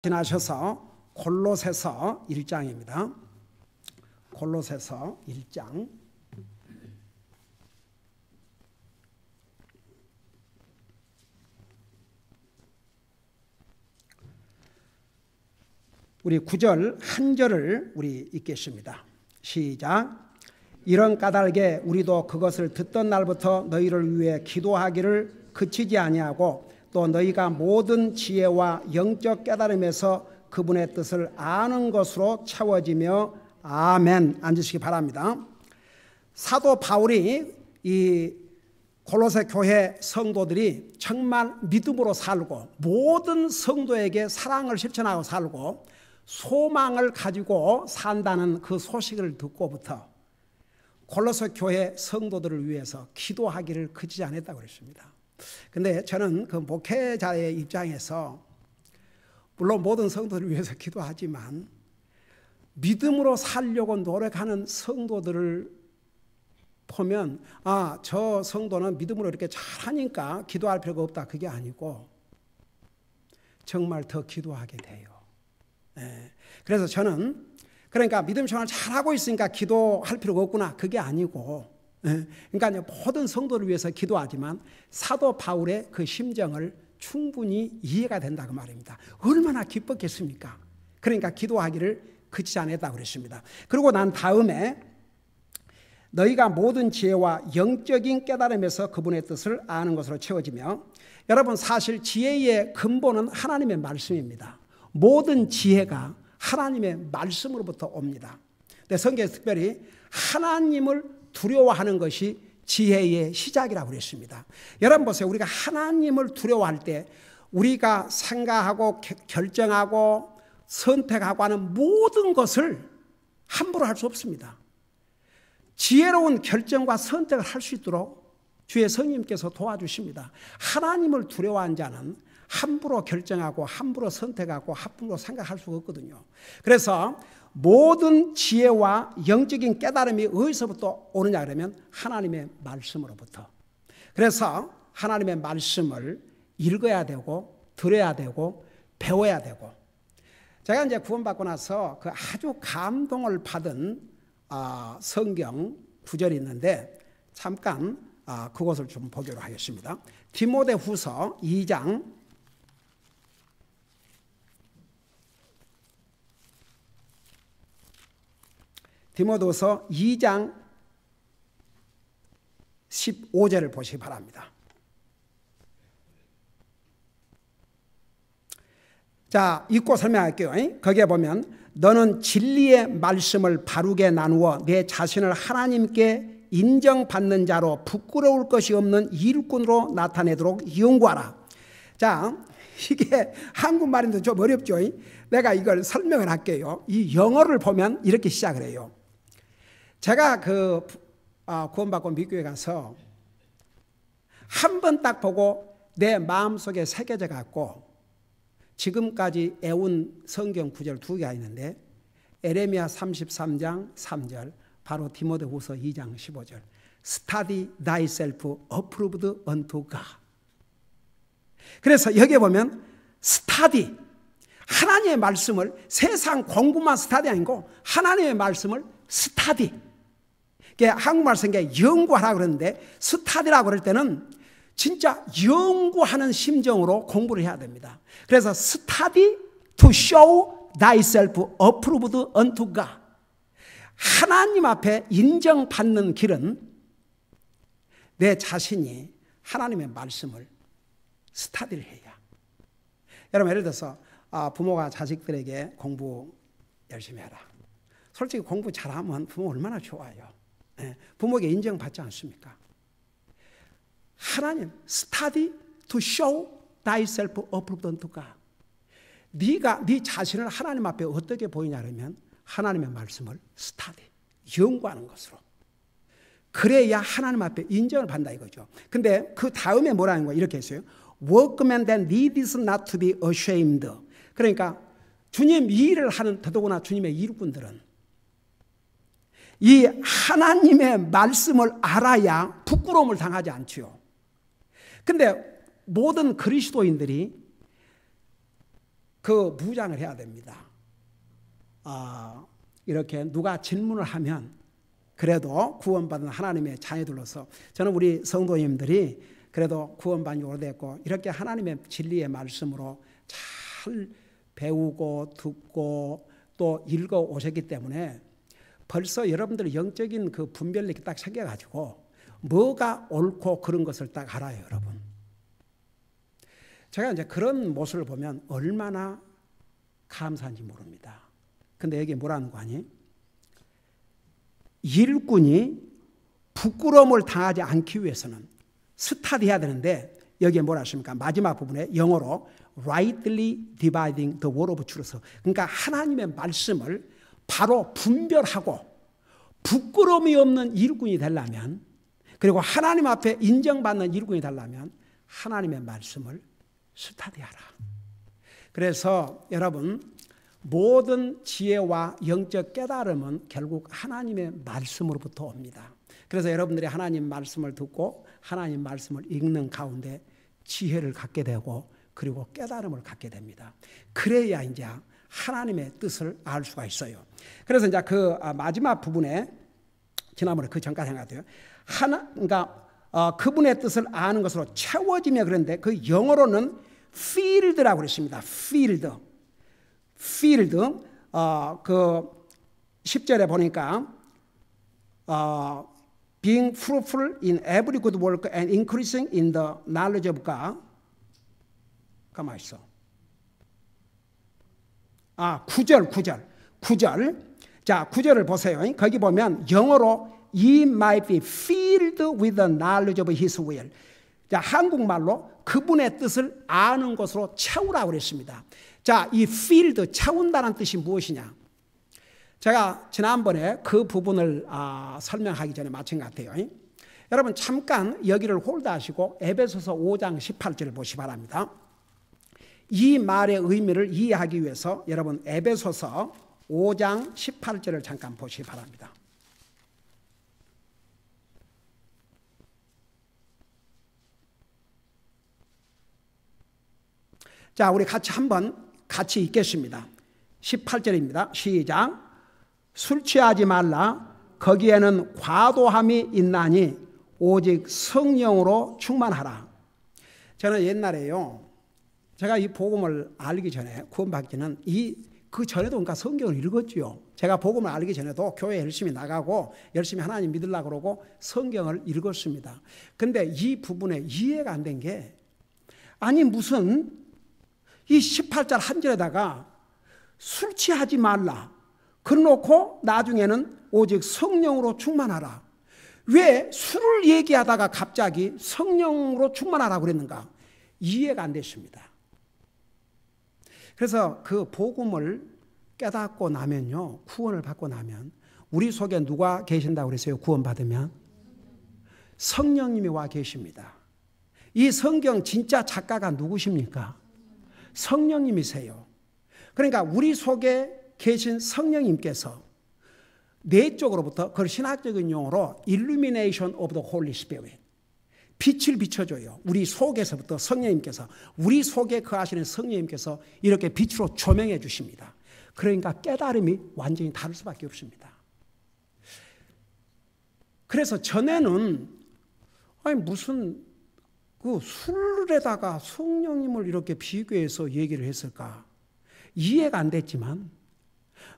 지나셔서 골로새서 1장입니다. 골로새서 1장. 우리 9절 한 절을 우리 읽겠습니다. 시작. 이런 까닭에 우리도 그것을 듣던 날부터 너희를 위해 기도하기를 그치지 아니하고 또 너희가 모든 지혜와 영적 깨달음에서 그분의 뜻을 아는 것으로 채워지며 아멘. 앉으시기 바랍니다. 사도 바울이 이 골로새 교회 성도들이 정말 믿음으로 살고 모든 성도에게 사랑을 실천하고 살고 소망을 가지고 산다는 그 소식을 듣고부터 골로새 교회 성도들을 위해서 기도하기를 그치지 않았다고 그랬습니다. 근데 저는 그 목회자의 입장에서 물론 모든 성도들을 위해서 기도하지만 믿음으로 살려고 노력하는 성도들을 보면 저 성도는 믿음으로 이렇게 잘하니까 기도할 필요가 없다, 그게 아니고 정말 더 기도하게 돼요. 그래서 저는 그러니까 믿음 생활 잘하고 있으니까 기도할 필요가 없구나, 그게 아니고 그러니까 모든 성도를 위해서 기도하지만 사도 바울의 그 심정을 충분히 이해가 된다고 말입니다. 얼마나 기뻤겠습니까? 그러니까 기도하기를 그치지 않았다고 그랬습니다. 그리고 난 다음에 너희가 모든 지혜와 영적인 깨달음에서 그분의 뜻을 아는 것으로 채워지며, 여러분 사실 지혜의 근본은 하나님의 말씀입니다. 모든 지혜가 하나님의 말씀으로부터 옵니다. 근데 성경에서 특별히 하나님을 두려워하는 것이 지혜의 시작이라고 그랬습니다. 여러분 보세요. 우리가 하나님을 두려워할 때 우리가 생각하고 결정하고 선택하고 하는 모든 것을 함부로 할 수 없습니다. 지혜로운 결정과 선택을 할 수 있도록 주의 성령님께서 도와주십니다. 하나님을 두려워한 자는 함부로 결정하고 함부로 선택하고 함부로 생각할 수가 없거든요. 그래서 모든 지혜와 영적인 깨달음이 어디서부터 오느냐 그러면 하나님의 말씀으로부터. 그래서 하나님의 말씀을 읽어야 되고 들어야 되고 배워야 되고, 제가 이제 구원받고 나서 그 아주 감동을 받은 성경 구절이 있는데 잠깐 그것을 좀 보기로 하겠습니다. 디모데후서 2장 디모데후서 2장 15절을 보시기 바랍니다. 자, 읽고 설명할게요. 거기에 보면 너는 진리의 말씀을 바르게 나누어 내 자신을 하나님께 인정받는 자로 부끄러울 것이 없는 일꾼으로 나타내도록 연구하라. 자, 이게 한국말인데 좀 어렵죠. 내가 이걸 설명을 할게요. 이 영어를 보면 이렇게 시작을 해요. 제가 구원받고 미국에 가서 한 번 딱 보고 내 마음속에 새겨져 갖고 지금까지 애운 성경 구절 2개가 있는데, 에레미야 33장 3절, 바로 디모데후서 2장 15절. Study thyself approved unto God. 그래서 여기에 보면 study, 하나님의 말씀을 세상 공부만 스타디 아니고 하나님의 말씀을 스타디. 한국말 성경에 연구하라고 그러는데 스타디라고 그럴 때는 진짜 연구하는 심정으로 공부를 해야 됩니다. 그래서 study to show thyself approved unto God. 하나님 앞에 인정받는 길은 내 자신이 하나님의 말씀을 스타디를 해야. 여러분 예를 들어서 부모가 자식들에게 공부 열심히 해라. 솔직히 공부 잘하면 부모 얼마나 좋아요. 부모에게 인정받지 않습니까? 하나님, study to show thyself approved unto God. 네가 네 자신을 하나님 앞에 어떻게 보이냐면 하나님의 말씀을 study, 연구하는 것으로. 그래야 하나님 앞에 인정을 받는다 이거죠. 근데 그 다음에 뭐라는 거예요? 이렇게 했어요. Workman that needs not to be ashamed. 그러니까 주님 이 일을 하는, 더더구나 주님의 일꾼들은 이 하나님의 말씀을 알아야 부끄러움을 당하지 않지요. 근데 모든 그리스도인들이 그 무장을 해야 됩니다. 이렇게 누가 질문을 하면 그래도 구원받은 하나님의 자녀들로서 저는 우리 성도님들이 그래도 구원받은 지 오래됐고 이렇게 하나님의 진리의 말씀으로 잘 배우고 듣고 또 읽어 오셨기 때문에 벌써 여러분들의 영적인 그 분별력이 딱 생겨가지고 뭐가 옳고 그런 것을 딱 알아요, 여러분. 제가 이제 그런 모습을 보면 얼마나 감사한지 모릅니다. 근데 여기 뭐라는 거 아니? 일꾼이 부끄러움을 당하지 않기 위해서는 스타디해야 되는데 여기에 뭐라 하십니까? 마지막 부분에 영어로 rightly dividing the word of truth. 그러니까 하나님의 말씀을 바로 분별하고 부끄러움이 없는 일꾼이 되려면 그리고 하나님 앞에 인정받는 일꾼이 되려면 하나님의 말씀을 스타디하라. 그래서 여러분 모든 지혜와 영적 깨달음은 결국 하나님의 말씀으로부터 옵니다. 그래서 여러분들이 하나님 말씀을 듣고 하나님 말씀을 읽는 가운데 지혜를 갖게 되고 그리고 깨달음을 갖게 됩니다. 그래야 이제 하나님의 뜻을 알 수가 있어요. 그래서 이제 그 마지막 부분에 지난번에 그 전까지 생각해요. 그러니까 그분의 뜻을 아는 것으로 채워지며 그런데 그 영어로는 field라고 그랬습니다. field. 그 10절에 보니까 being fruitful in every good work and increasing in the knowledge of God. 가만 있어. 9절. 자, 9절을 보세요. 거기 보면 영어로 Ye might be filled with the knowledge of His will. 자, 한국말로 그분의 뜻을 아는 것으로 채우라고 그랬습니다. 자, 이 filled, 채운다는 뜻이 무엇이냐? 제가 지난번에 그 부분을 설명하기 전에 마친 것 같아요. 여러분 잠깐 여기를 홀드하시고 에베소서 5장 18절을 보시기 바랍니다. 이 말의 의미를 이해하기 위해서 여러분 에베소서 5장 18절을 잠깐 보시기 바랍니다. 자, 우리 같이 읽겠습니다. 18절입니다. 시작. 술 취하지 말라. 거기에는 과도함이 있나니 오직 성령으로 충만하라. 저는 옛날에요. 제가 이 복음을 알기 전에 구원받기는 그 전에도 그러니까 성경을 읽었지요. 제가 복음을 알기 전에도 교회 열심히 나가고 열심히 하나님 믿으려고 그러고 성경을 읽었습니다. 근데 이 부분에 이해가 안 된 게 아니 무슨 이 18절 한 절에다가 술 취하지 말라. 그래놓고 나중에는 오직 성령으로 충만하라. 왜 술을 얘기하다가 갑자기 성령으로 충만하라고 그랬는가? 이해가 안 됐습니다. 그래서 그 복음을 깨닫고 나면요, 구원을 받고 나면 우리 속에 누가 계신다고 그랬어요? 구원받으면 성령님이 와 계십니다. 이 성경 진짜 작가가 누구십니까? 성령님이세요. 그러니까 우리 속에 계신 성령님께서 내적으로부터 그걸 신학적인 용어로 Illumination of the Holy Spirit, 빛을 비춰줘요. 우리 속에서부터 성령님께서, 우리 속에 거하시는 성령님께서 이렇게 빛으로 조명해 주십니다. 그러니까 깨달음이 완전히 다를 수밖에 없습니다. 그래서 전에는 아니 무슨 그 술에다가 성령님을 이렇게 비교해서 얘기를 했을까? 이해가 안 됐지만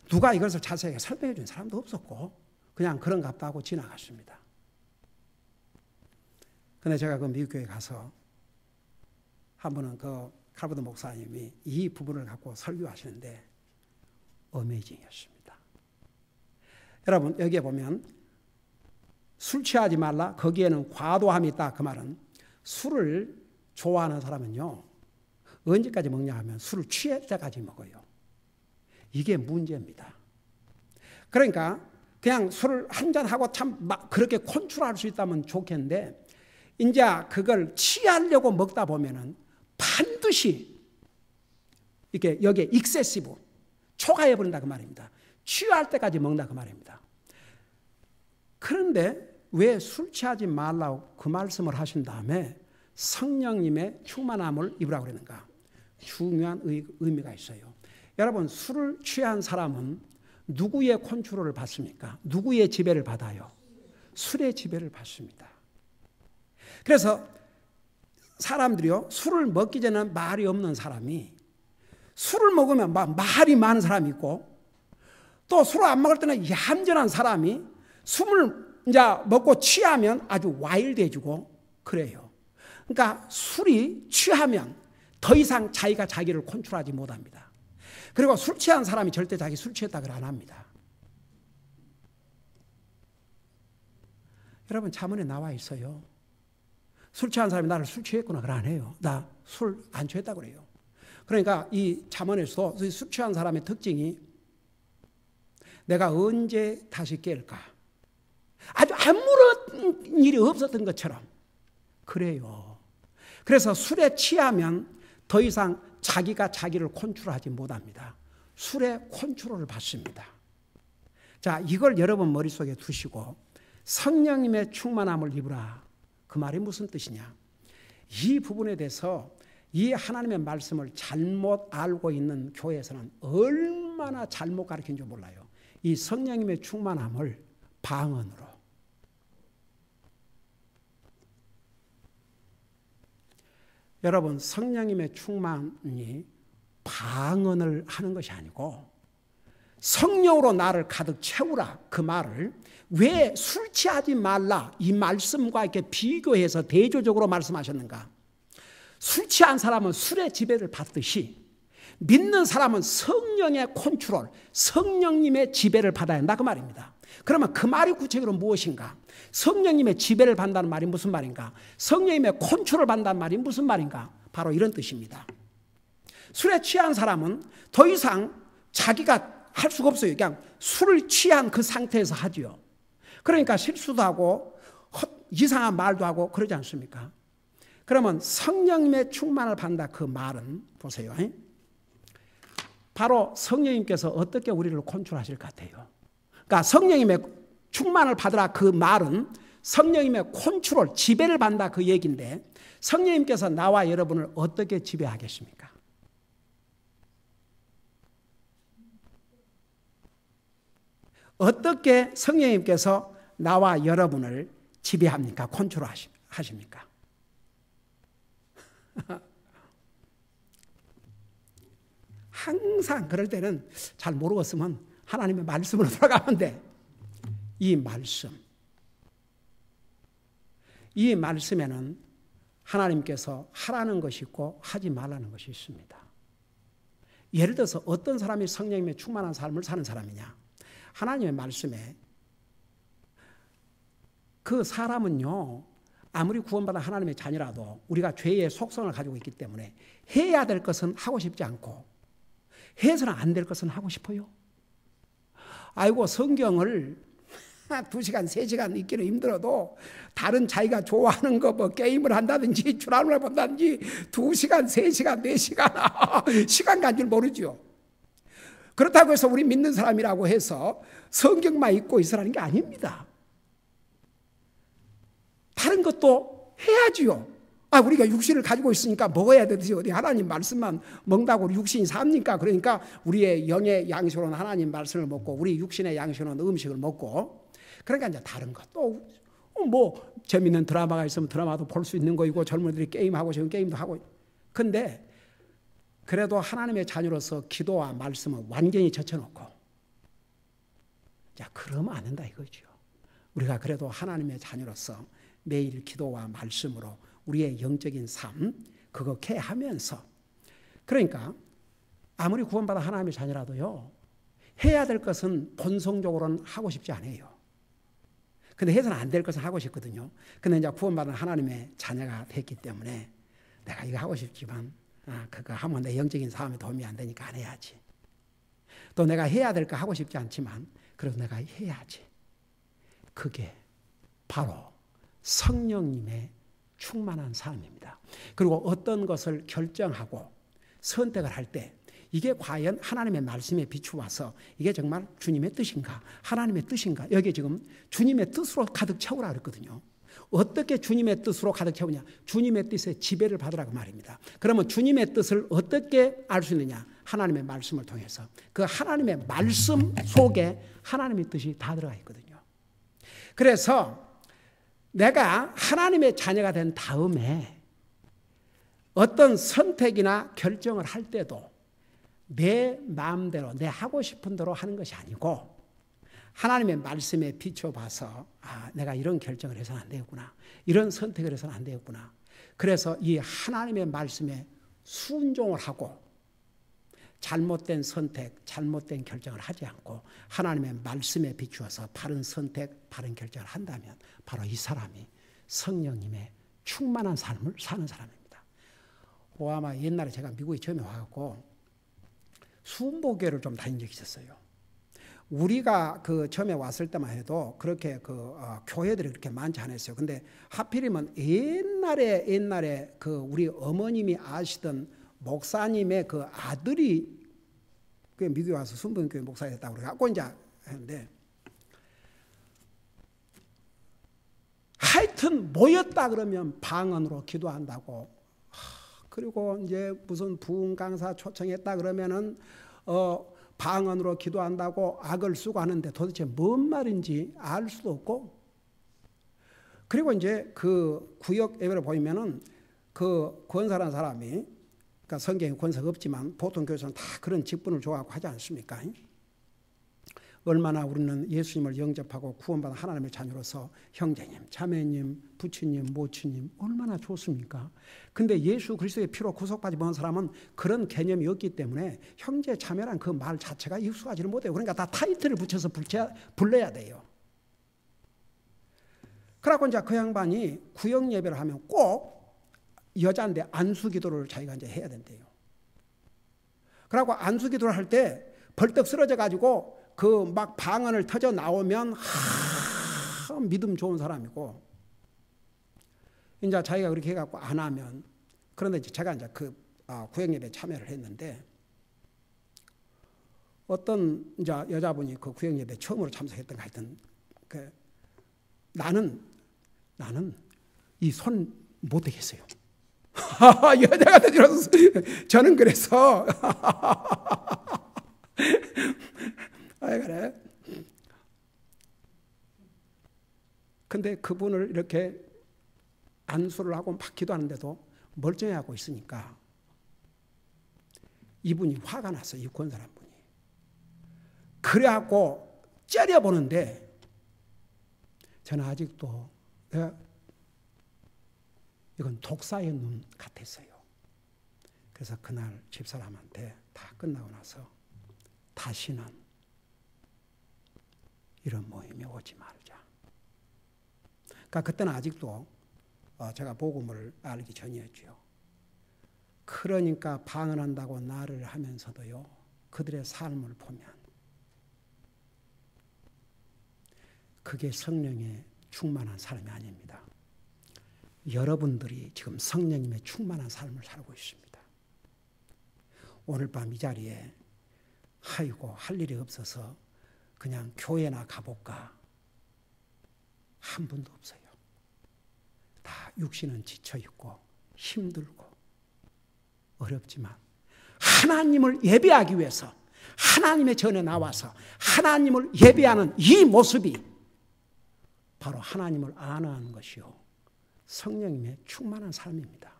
누가 이것을 자세하게 설명해 준 사람도 없었고 그냥 그런갑다 하고 지나갔습니다. 근데 제가 그 미국 교회 가서 한 번은 그 칼버드 목사님이 이 부분을 갖고 설교하시는데 어메이징이었습니다. 여러분 여기에 보면 술 취하지 말라. 거기에는 과도함이 있다. 그 말은 술을 좋아하는 사람은요 언제까지 먹냐 하면 술을 취할 때까지 먹어요. 이게 문제입니다. 그러니까 그냥 술을 한잔하고 참 막 그렇게 컨트롤할 수 있다면 좋겠는데 이제 그걸 취하려고 먹다 보면은 반드시 이렇게 여기에 익세시브 초과해 버린다 그 말입니다. 취할 때까지 먹는다 그 말입니다. 그런데 왜 술 취하지 말라고 그 말씀을 하신 다음에 성령님의 충만함을 입으라고 그랬는가? 중요한 의미가 있어요. 여러분, 술을 취한 사람은 누구의 컨트롤을 받습니까? 누구의 지배를 받아요? 술의 지배를 받습니다. 그래서 사람들이요, 술을 먹기 전에는 말이 없는 사람이 술을 먹으면 말이 많은 사람이 있고, 또 술을 안 먹을 때는 얌전한 사람이 술을 이제 먹고 취하면 아주 와일드해지고 그래요. 그러니까 술이 취하면 더 이상 자기가 자기를 컨트롤하지 못합니다. 그리고 술 취한 사람이 절대 자기 술 취했다고 안 합니다. 여러분, 잠언에 나와 있어요. 술 취한 사람이 나를 술 취했구나 그래 안 해요. 나 술 안 취했다고 그래요. 그러니까 이 잠언에서 술 취한 사람의 특징이 내가 언제 다시 깰까? 아주 아무런 일이 없었던 것처럼 그래요. 그래서 술에 취하면 더 이상 자기가 자기를 컨트롤하지 못합니다. 술의 컨트롤을 받습니다. 자, 이걸 여러분 머릿속에 두시고 성령님의 충만함을 입으라. 그 말이 무슨 뜻이냐? 이 부분에 대해서 이 하나님의 말씀을 잘못 알고 있는 교회에서는 얼마나 잘못 가르치는지 몰라요. 이 성령님의 충만함을 방언으로. 여러분, 성령님의 충만이 방언을 하는 것이 아니고 성령으로 나를 가득 채우라, 그 말을 왜 술 취하지 말라 이 말씀과 이렇게 비교해서 대조적으로 말씀하셨는가? 술 취한 사람은 술의 지배를 받듯이 믿는 사람은 성령의 컨트롤, 성령님의 지배를 받아야 한다 그 말입니다. 그러면 그 말이 구체적으로 무엇인가? 성령님의 지배를 받는다는 말이 무슨 말인가? 성령님의 컨트롤을 받는다는 말이 무슨 말인가? 바로 이런 뜻입니다. 술에 취한 사람은 더 이상 자기가 할 수가 없어요. 그냥 술을 취한 그 상태에서 하지요. 그러니까 실수도 하고 이상한 말도 하고 그러지 않습니까? 그러면 성령님의 충만을 받는다 그 말은 보세요. 바로 성령님께서 어떻게 우리를 컨트롤하실 것 같아요? 그러니까 성령님의 충만을 받으라 그 말은 성령님의 컨트롤, 지배를 받는다 그 얘기인데 성령님께서 나와 여러분을 어떻게 지배하겠습니까? 어떻게 성령님께서 나와 여러분을 지배합니까? 컨트롤 하십니까? 항상 그럴 때는 잘 모르겠으면 하나님의 말씀으로 돌아가면 돼. 이 말씀에는 하나님께서 하라는 것이 있고 하지 말라는 것이 있습니다. 예를 들어서 어떤 사람이 성령님의 충만한 삶을 사는 사람이냐? 하나님의 말씀에 그 사람은요, 아무리 구원받은 하나님의 자녀라도 우리가 죄의 속성을 가지고 있기 때문에 해야 될 것은 하고 싶지 않고 해서는 안 될 것은 하고 싶어요. 아이고, 성경을 2시간, 3시간 읽기는 힘들어도 다른 자기가 좋아하는 거 뭐 게임을 한다든지 드라마를 본다든지 2시간, 3시간, 4시간 시간 간 줄 모르죠. 그렇다고 해서 우리 믿는 사람이라고 해서 성경만 읽고 있으라는 게 아닙니다. 다른 것도 해야지요. 우리가 육신을 가지고 있으니까 먹어야 되듯이 어디 하나님 말씀만 먹는다고 육신이 삽니까? 그러니까 우리의 영의 양식으로는 하나님 말씀을 먹고 우리 육신의 양식으로는 음식을 먹고 그러니까 이제 다른 것도 뭐 재밌는 드라마가 있으면 드라마도 볼 수 있는 거이고 젊은이들이 게임하고 싶으면 게임도 하고 근데 그래도 하나님의 자녀로서 기도와 말씀을 완전히 젖혀놓고 자 그러면 안 된다 이거죠. 우리가 그래도 하나님의 자녀로서 매일 기도와 말씀으로 우리의 영적인 삶 그거 케어하면서 그러니까 아무리 구원받아 하나님의 자녀라도요 해야 될 것은 본성적으로는 하고 싶지 않아요. 근데 해서는 안 될 것은 하고 싶거든요. 근데 이제 구원받은 하나님의 자녀가 됐기 때문에 내가 이거 하고 싶지만 그거 하면 내 영적인 삶에 도움이 안 되니까 안 해야지. 또 내가 해야 될 거 하고 싶지 않지만 그래도 내가 해야지. 그게 바로 성령님의 충만한 삶입니다. 그리고 어떤 것을 결정하고 선택을 할 때 이게 과연 하나님의 말씀에 비추어서 이게 정말 주님의 뜻인가 하나님의 뜻인가 여기 지금 주님의 뜻으로 가득 채우라 그랬거든요. 어떻게 주님의 뜻으로 가득 채우냐? 주님의 뜻에 지배를 받으라고 말입니다. 그러면 주님의 뜻을 어떻게 알 수 있느냐? 하나님의 말씀을 통해서. 그 하나님의 말씀 속에 하나님의 뜻이 다 들어가 있거든요. 그래서 내가 하나님의 자녀가 된 다음에 어떤 선택이나 결정을 할 때도 내 마음대로 내 하고 싶은 대로 하는 것이 아니고 하나님의 말씀에 비춰봐서 내가 이런 결정을 해서는 안 되겠구나. 이런 선택을 해서는 안 되겠구나. 그래서 이 하나님의 말씀에 순종을 하고 잘못된 선택, 잘못된 결정을 하지 않고 하나님의 말씀에 비추어서 바른 선택, 바른 결정을 한다면 바로 이 사람이 성령님의 충만한 삶을 사는 사람입니다. 아마 옛날에 제가 미국에 처음에 와갖고 순복교회를 좀 다닌 적이 있었어요. 우리가 그 처음에 왔을 때만 해도 그렇게 교회들이 그렇게 많지 않았어요. 근데 하필이면 옛날에 그 우리 어머님이 아시던 목사님의 그 아들이 그 미국에 와서 순복음교회 목사였다고 그래갖고 이제 했는데 하여튼 모였다 그러면 방언으로 기도한다고. 그리고 이제 무슨 부흥 강사 초청했다 그러면은 방언으로 기도한다고 악을 쓰고 하는데 도대체 뭔 말인지 알 수도 없고. 그리고 이제 그 구역 예배를 보면은 그 권사라는 사람이, 그러니까 성경에 권사가 없지만 보통 교회에서는 다 그런 직분을 줘갖고 하지 않습니까? 얼마나 우리는 예수님을 영접하고 구원받은 하나님의 자녀로서 형제님, 자매님, 부처님, 모친님 얼마나 좋습니까? 근데 예수 그리스도의 피로 구속받은 사람은 그런 개념이 없기 때문에 형제, 자매란 그 말 자체가 익숙하지를 못해요. 그러니까 다 타이틀을 붙여서 불러야 돼요. 그래갖고 이제 그 양반이 구역 예배를 하면 꼭 여자인데 안수기도를 자기가 이제 해야 된대요. 그래갖고 안수기도를 할 때 벌떡 쓰러져 가지고 그 막 방언을 터져 나오면 믿음 좋은 사람이고, 이제 자기가 그렇게 해갖고 안 하면, 그런데 제가 이제 그 구역 예배에 참여를 했는데 어떤 이제 여자분이 그 구역 예배 처음으로 참석했던 거 하여튼 나는 이 손 못 되겠어요. 여자가 되어서 저는 그래서 그래. 근데 그분을 이렇게 안수를 하고 막 기도하는데도 멀쩡해하고 있으니까 이분이 화가 났어요. 이 권사람 분이. 그래갖고 째려보는데 저는 아직도 이건 독사의 눈 같았어요. 그래서 그날 집사람한테 다 끝나고 나서 다시는 이런 모임에 오지 말자. 그러니까 그때는 아직도 제가 복음을 알기 전이었죠. 그러니까 방언한다고 나를 하면서도요, 그들의 삶을 보면 그게 성령의 충만한 삶이 아닙니다. 여러분들이 지금 성령님의 충만한 삶을 살고 있습니다. 오늘 밤 이 자리에 아이고 할 일이 없어서 그냥 교회나 가볼까 한 분도 없어요. 다 육신은 지쳐있고 힘들고 어렵지만 하나님을 예배하기 위해서 하나님의 전에 나와서 하나님을 예배하는 이 모습이 바로 하나님을 안아하는 것이요, 성령님의 충만한 삶입니다.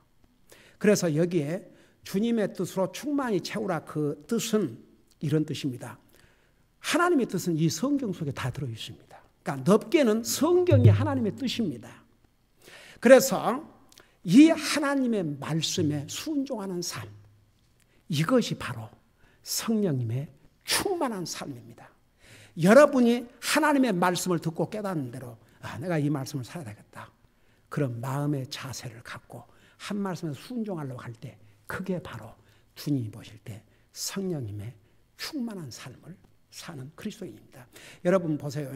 그래서 여기에 주님의 뜻으로 충만히 채우라, 그 뜻은 이런 뜻입니다. 하나님의 뜻은 이 성경 속에 다 들어있습니다. 그러니까 넓게는 성경이 하나님의 뜻입니다. 그래서 이 하나님의 말씀에 순종하는 삶, 이것이 바로 성령님의 충만한 삶입니다. 여러분이 하나님의 말씀을 듣고 깨닫는 대로 내가 이 말씀을 살아야 되겠다, 그런 마음의 자세를 갖고 한 말씀에 순종하려고 할 때 그게 바로 주님이 보실 때 성령님의 충만한 삶을 사는 그리스도인입니다. 여러분 보세요.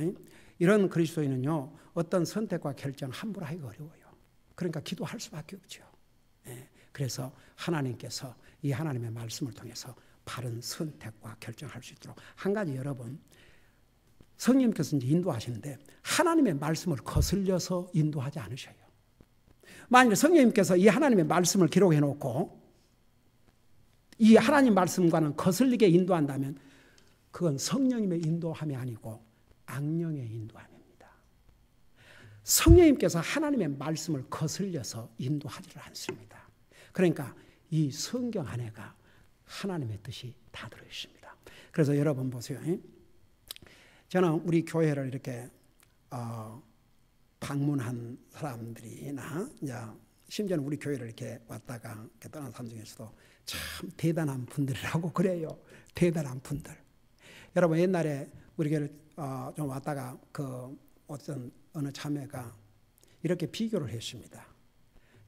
이런 그리스도인은요, 어떤 선택과 결정 함부로 하기가 어려워요. 그러니까 기도할 수밖에 없죠. 그래서 하나님께서 이 하나님의 말씀을 통해서 바른 선택과 결정할 수 있도록 한 가지 여러분 성령님께서 이제 인도하시는데 하나님의 말씀을 거슬려서 인도하지 않으셔요. 만일 성령님께서 이 하나님의 말씀을 기록해 놓고 이 하나님 말씀과는 거슬리게 인도한다면 그건 성령님의 인도함이 아니고 악령의 인도함입니다. 성령님께서 하나님의 말씀을 거슬려서 인도하지를 않습니다. 그러니까 이 성경 안에가 하나님의 뜻이 다 들어있습니다. 그래서 여러분 보세요. 저는 우리 교회를 이렇게 방문한 사람들이나 심지어는 우리 교회를 이렇게 왔다가 이렇게 떠난 사람 중에서도 참 대단한 분들이라고 그래요. 대단한 분들. 여러분 옛날에 우리 교회를 좀 왔다가 어떤 어느 자매가 이렇게 비교를 했습니다.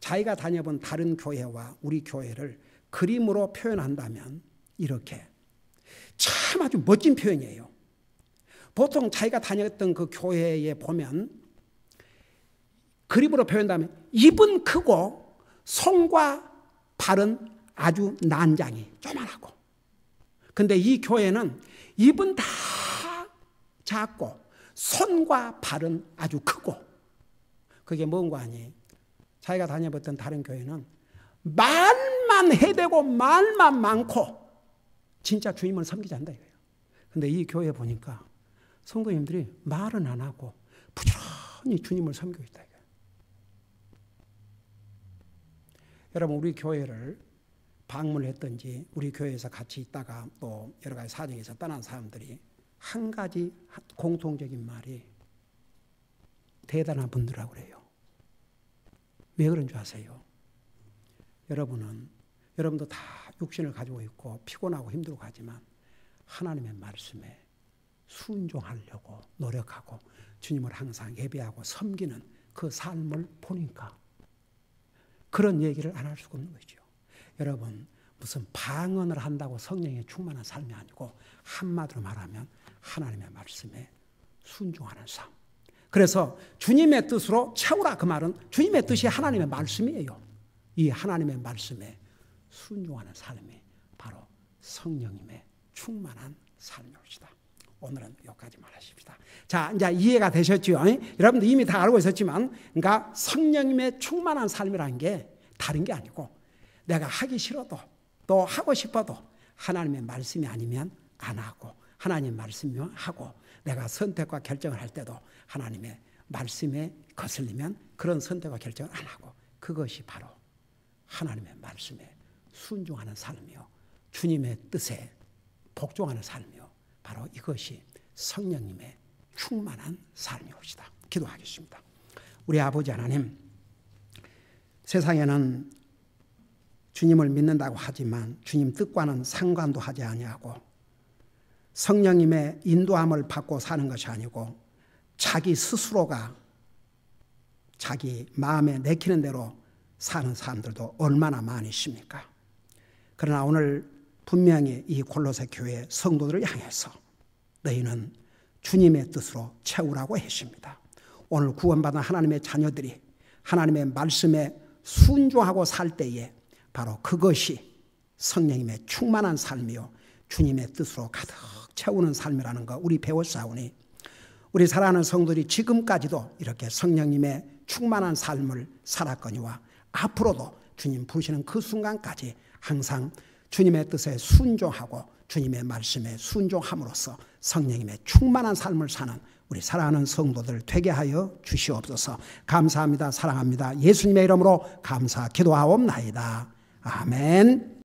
자기가 다녀본 다른 교회와 우리 교회를 그림으로 표현한다면 이렇게 참 아주 멋진 표현이에요. 보통 자기가 다녔던 그 교회에 보면 그림으로 표현한다면 입은 크고 손과 발은 아주 난장이 조만하고, 근데 이 교회는 입은 다 작고 손과 발은 아주 크고, 그게 뭔가 하니 자기가 다녀봤던 다른 교회는 말만 해대고 말만 많고 진짜 주님을 섬기지 않는다 이거예요. 근데 이 교회 보니까 성도님들이 말은 안 하고 부지런히 주님을 섬기고 있다 이거예요. 여러분 우리 교회를 방문했든지 우리 교회에서 같이 있다가 또 여러 가지 사정에서 떠난 사람들이 한 가지 공통적인 말이 대단한 분들이라고 그래요. 왜 그런 줄 아세요? 여러분도 다 육신을 가지고 있고 피곤하고 힘들고 하지만 하나님의 말씀에 순종하려고 노력하고 주님을 항상 예배하고 섬기는 그 삶을 보니까 그런 얘기를 안 할 수가 없는 거죠. 여러분 무슨 방언을 한다고 성령에 충만한 삶이 아니고 한마디로 말하면 하나님의 말씀에 순종하는 삶. 그래서 주님의 뜻으로 채우라 그 말은 주님의 뜻이 하나님의 말씀이에요. 이 하나님의 말씀에 순종하는 삶이 바로 성령님의 충만한 삶이옵시다. 오늘은 여기까지만 하십시다. 자, 이제 이해가 되셨죠? 여러분도 이미 다 알고 있었지만, 그러니까 성령님의 충만한 삶이라는 게 다른 게 아니고 내가 하기 싫어도 또 하고 싶어도 하나님의 말씀이 아니면 안 하고, 하나님 말씀이면 하고, 내가 선택과 결정을 할 때도 하나님의 말씀에 거슬리면 그런 선택과 결정을 안 하고, 그것이 바로 하나님의 말씀에 순종하는 삶이요, 주님의 뜻에 복종하는 삶이요, 바로 이것이 성령님의 충만한 삶이옵시다. 기도하겠습니다. 우리 아버지 하나님, 세상에는 주님을 믿는다고 하지만 주님 뜻과는 상관도 하지 아니하고 성령님의 인도함을 받고 사는 것이 아니고 자기 스스로가 자기 마음에 내키는 대로 사는 사람들도 얼마나 많으십니까? 그러나 오늘 분명히 이 골로새 교회 성도들을 향해서 너희는 주님의 뜻으로 채우라고 했습니다. 오늘 구원받은 하나님의 자녀들이 하나님의 말씀에 순종하고 살 때에 바로 그것이 성령님의 충만한 삶이요 주님의 뜻으로 가득 채우는 삶이라는 거 우리 배웠사오니 우리 사랑하는 성도들이 지금까지도 이렇게 성령님의 충만한 삶을 살았거니와 앞으로도 주님 부르시는 그 순간까지 항상 주님의 뜻에 순종하고 주님의 말씀에 순종함으로써 성령님의 충만한 삶을 사는 우리 사랑하는 성도들 되게 하여 주시옵소서. 감사합니다. 사랑합니다. 예수님의 이름으로 감사 기도하옵나이다. 아멘.